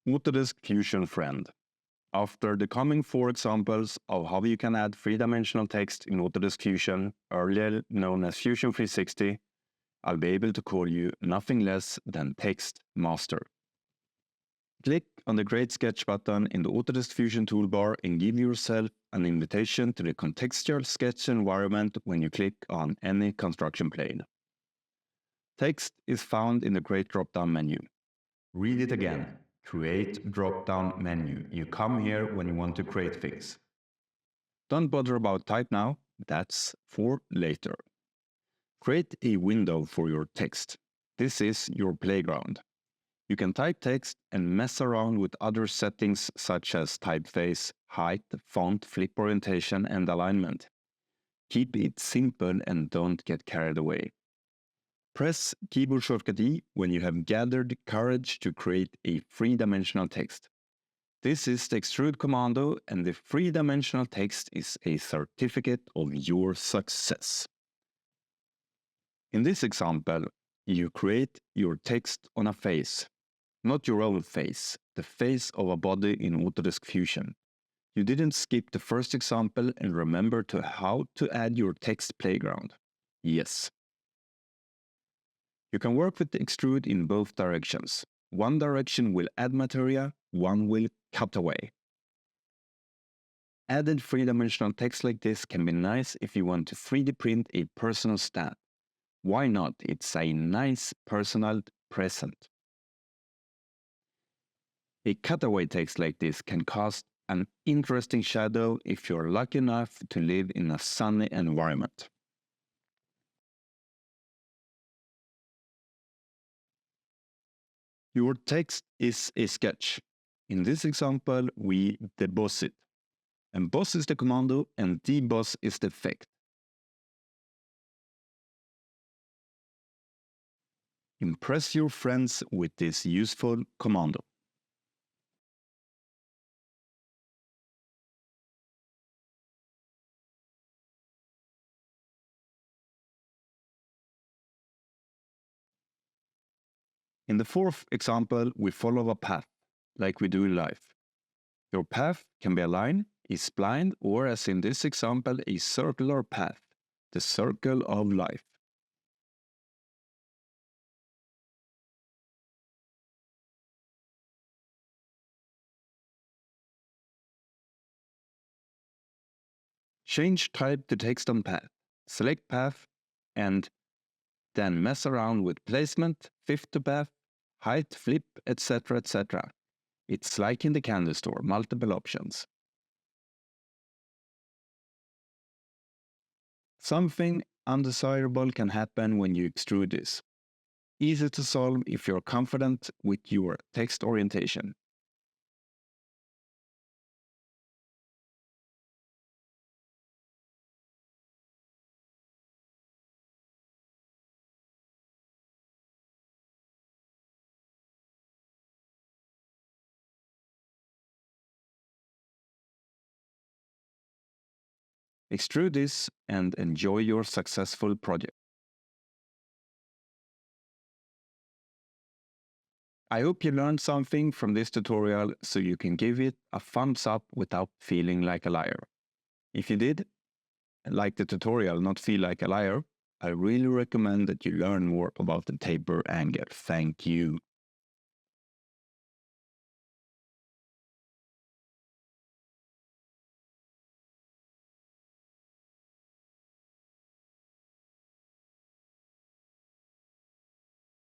Autodesk Fusion friend. After the coming 4 examples of how you can add three-dimensional text in Autodesk Fusion, earlier known as Fusion 360, I'll be able to call you nothing less than Text Master. Click on the Create Sketch button in the Autodesk Fusion toolbar and give yourself an invitation to the contextual sketch environment when you click on any construction plane. Text is found in the Create drop-down menu. Read it again. Create drop-down menu. You come here when you want to create things. Don't bother about type now, that's for later. Create a window for your text. This is your playground. You can type text and mess around with other settings such as typeface, height, font, flip orientation, and alignment. Keep it simple and don't get carried away. Press keyboard shortcut E when you have gathered courage to create a three-dimensional text. This is the extrude commando, and the three-dimensional text is a certificate of your success. In this example, you create your text on a face, not your own face, the face of a body in Autodesk Fusion. You didn't skip the first example and remember how to add your text playground. Yes. You can work with the extrude in both directions. One direction will add material, one will cut away. Added three-dimensional text like this can be nice if you want to 3D print a personal stamp. Why not? It's a nice personal present. A cutaway text like this can cast an interesting shadow if you're lucky enough to live in a sunny environment. Your text is a sketch. In this example, we deboss it. Emboss is the commando and deboss is the effect. Impress your friends with this useful commando. In the fourth example, we follow a path, like we do in life. Your path can be a line, a spline, or as in this example, a circular path, the circle of life. Change type to text on path, select path, and then mess around with placement, fit to path, height, flip, etc. etc. It's like in the candy store, multiple options. Something undesirable can happen when you extrude this. Easy to solve if you're confident with your text orientation. Extrude this and enjoy your successful project. I hope you learned something from this tutorial so you can give it a thumbs up without feeling like a liar. If you did, like the tutorial, not feel like a liar, I really recommend that you learn more about the taper angle. Thank you.